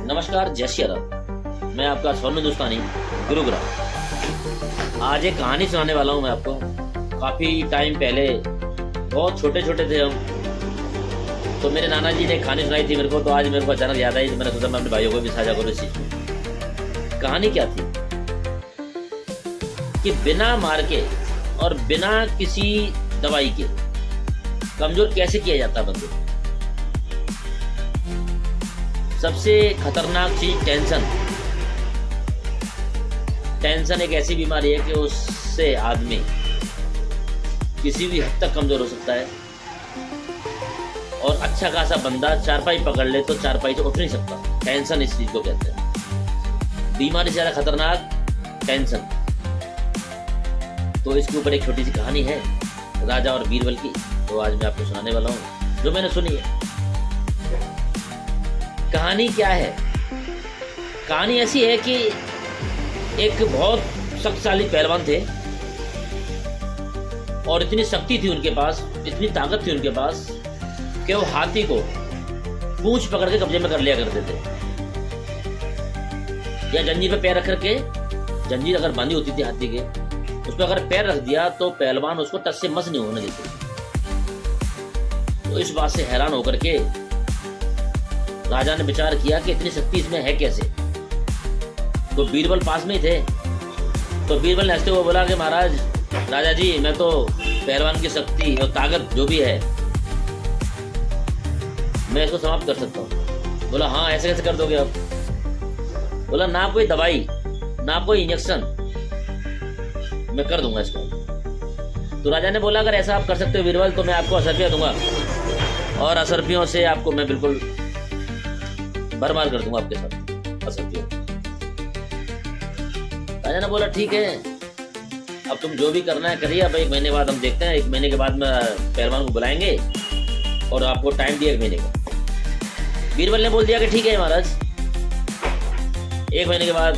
नमस्कार, जय श्री राम। मैं आपका स्वर्ण हिंदुस्तानी गुरुग्राम। आज एक कहानी सुनाने वाला हूँ मैं आपको। काफ़ी टाइम पहले, बहुत छोटे छोटे थे हम, तो मेरे नाना जी ने कहानी सुनाई थी मेरे को। तो आज मेरे को अचानक याद आई, तो मैंने सोचा मैं अपने भाइयों को भी साझा करूँ इस चीज़ को। कहानी क्या थी कि बिना मार के और बिना किसी दवाई के कमज़ोर कैसे किया जाता बंदे। सबसे खतरनाक चीज टेंशन। टेंशन एक ऐसी बीमारी है कि उससे आदमी किसी भी हद तक कमजोर हो सकता है, और अच्छा खासा बंदा चारपाई पकड़ ले तो चारपाई से उठ नहीं सकता। टेंशन इस चीज को कहते हैं। बीमारी से ज्यादा खतरनाक टेंशन। तो इसके ऊपर एक छोटी सी कहानी है, राजा और बीरबल की। तो आज मैं आपको सुनाने वाला हूँ, जो मैंने सुनी है। कहानी क्या है? कहानी ऐसी है कि एक बहुत शक्तिशाली पहलवान थे, और इतनी शक्ति थी उनके पास, इतनी ताकत थी उनके पास कि वो हाथी को पूंछ पकड़ के कब्जे में कर लिया करते थे। या जंजीर पे पैर रख करके, जंजीर अगर बांधी होती थी हाथी के, उस पर अगर पैर रख दिया तो पहलवान उसको टस से मस नहीं होने देते। तो इस बात से हैरान होकर के राजा ने विचार किया कि इतनी शक्ति इसमें है कैसे। तो बीरबल पास में ही थे। तो बीरबल ने हंसते हुए बोला कि महाराज, राजा जी, मैं तो पहलवान की शक्ति और ताकत जो भी है, मैं इसको समाप्त कर सकता हूँ। बोला, हाँ, ऐसे कैसे कर दोगे आप? बोला, ना कोई दवाई, ना कोई इंजेक्शन, मैं कर दूंगा इसको। तो राजा ने बोला, अगर ऐसा आप कर सकते हो बीरबल, तो मैं आपको असरपियाँ दूंगा, और असरपियों से आपको मैं बिल्कुल भरमार कर दूंगा आपके साथ असरपियों। राजा ने बोला, ठीक है, अब तुम जो भी करना है करिए। अब 1 महीने बाद हम देखते हैं। 1 महीने के बाद में पहलवान को बुलाएंगे और आपको टाइम दिया 1 महीने का। बीरबल ने बोल दिया कि ठीक है महाराज, 1 महीने के बाद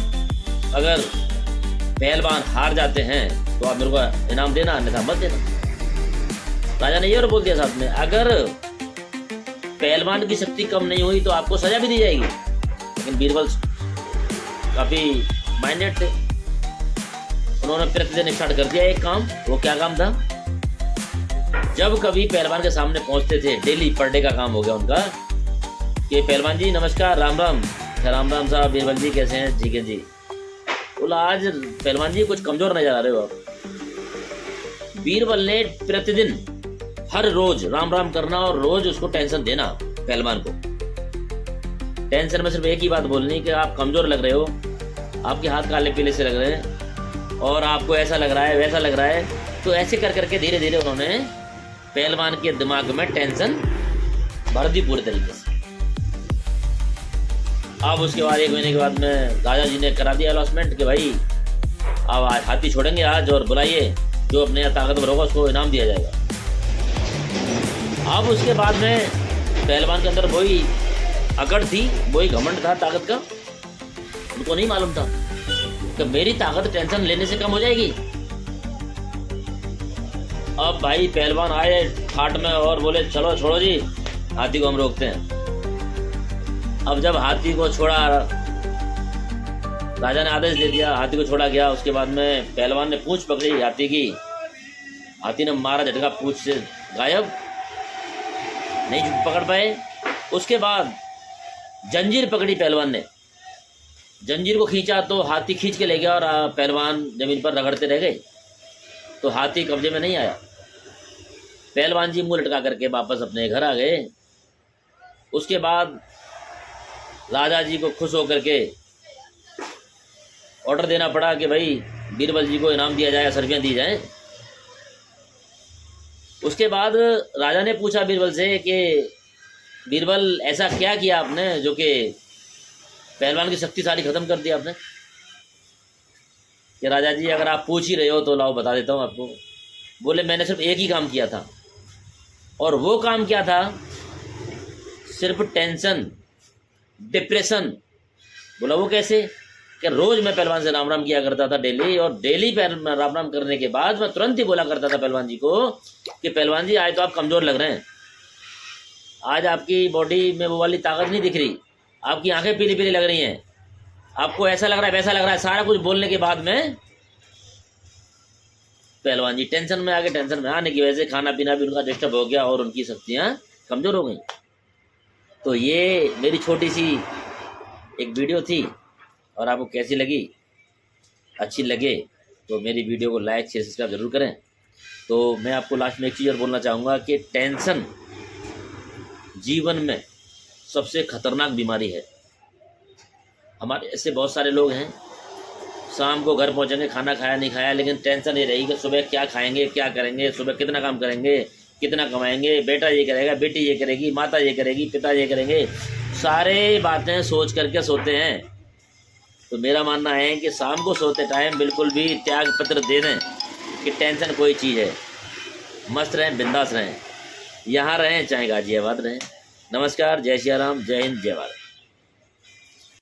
अगर पहलवान हार जाते हैं तो आप मेरे को इनाम देना, अन्यथा मत देना। राजा ने ये और बोल दिया साथ में, अगर पहलवान की शक्ति कम नहीं हुई तो आपको सजा भी दी जाएगी। लेकिन बीरबल काफी माइंडेड थे। उन्होंने प्रतिदिन स्टार्ट कर दिया एक काम। वो क्या काम था? जब कभी पहलवान के सामने पहुंचते थे, डेली पर डे का काम हो गया उनका कि पहलवान जी नमस्कार, राम राम। राम राम साहब। बीरबल जी कैसे हैं? ठीक है जी। बोला, आज पहलवान जी कुछ कमजोर नजर आ रहे हो आप। बीरबल ने प्रतिदिन हर रोज राम राम करना और रोज उसको टेंशन देना पहलवान को। टेंशन में सिर्फ एक ही बात बोलनी कि आप कमजोर लग रहे हो, आपके हाथ काले पीले से लग रहे हैं, और आपको ऐसा लग रहा है, वैसा लग रहा है। तो ऐसे कर करके धीरे धीरे उन्होंने पहलवान के दिमाग में टेंशन भर दी पूरे तरीके से। अब उसके बाद 1 महीने के बाद में राजा जी ने करा दिया अलॉटमेंट कि भाई अब आज हाथी छोड़ेंगे आज, और बुलाइए, जो अपने ताकतवर होगा उसको इनाम दिया जाएगा। अब उसके बाद में पहलवान के अंदर वही अकड़ थी, वही घमंड था ताकत का। उनको नहीं मालूम था कि मेरी ताकत टेंशन लेने से कम हो जाएगी। अब भाई पहलवान आए खाट में और बोले, चलो छोड़ो जी, हाथी को हम रोकते हैं। अब जब हाथी को छोड़ा, राजा ने आदेश दे दिया, हाथी को छोड़ा गया। उसके बाद में पहलवान ने पूंछ पकड़ी हाथी की। हाथी ने मारा झटका, पूंछ से गायब, नहीं पकड़ पाए। उसके बाद जंजीर पकड़ी पहलवान ने, जंजीर को खींचा तो हाथी खींच के ले गया, और पहलवान जमीन पर रगड़ते रह गए। तो हाथी कब्जे में नहीं आया। पहलवान जी मुंह लटका करके वापस अपने घर आ गए। उसके बाद राजा जी को खुश होकर के ऑर्डर देना पड़ा कि भाई बीरबल जी को इनाम दिया जाए, असरपियाँ दी जाएं। उसके बाद राजा ने पूछा बीरबल से कि बीरबल, ऐसा क्या किया आपने जो कि पहलवान की शक्ति सारी खत्म कर दी आपने? कि राजा जी, अगर आप पूछ ही रहे हो तो लाओ बता देता हूँ आपको। बोले, मैंने सिर्फ एक ही काम किया था, और वो काम क्या था? सिर्फ टेंशन, डिप्रेशन। बोला, वो कैसे? कि रोज मैं पहलवान से राम राम किया करता था डेली, और डेली राम राम करने के बाद मैं तुरंत ही बोला करता था पहलवान जी को कि पहलवान जी, आज तो आप कमजोर लग रहे हैं, आज आपकी बॉडी में वो वाली ताकत नहीं दिख रही, आपकी आंखें पीली पीली लग रही हैं, आपको ऐसा लग रहा है वैसा लग रहा है, सारा कुछ बोलने के बाद में पहलवान जी टेंशन में आ गए। टेंशन में आने की वजह से खाना पीना भी उनका डिस्टर्ब हो गया और उनकी शक्तियाँ कमज़ोर हो गई। तो ये मेरी छोटी सी एक वीडियो थी, और आपको कैसी लगी, अच्छी लगे तो मेरी वीडियो को लाइक शेयर सब्सक्राइब जरूर करें। तो मैं आपको लास्ट में एक चीज़ और बोलना चाहूँगा कि टेंशन जीवन में सबसे खतरनाक बीमारी है। हमारे ऐसे बहुत सारे लोग हैं, शाम को घर पहुंचेंगे, खाना खाया नहीं खाया, लेकिन टेंशन ये रहेगी कि सुबह क्या खाएंगे, क्या करेंगे, सुबह कितना काम करेंगे, कितना कमाएंगे, बेटा ये करेगा, बेटी ये करेगी, माता ये करेगी, पिता ये करेंगे, सारे बातें सोच करके सोते हैं। तो मेरा मानना है कि शाम को सोते टाइम बिल्कुल भी त्याग पत्र दे दें कि टेंशन कोई चीज़ है, मस्त रहें, बिंदास रहें, यहाँ रहें चाहे गाजियाबाद रहें। नमस्कार, जय सिया राम, जय हिंद, जय भारत।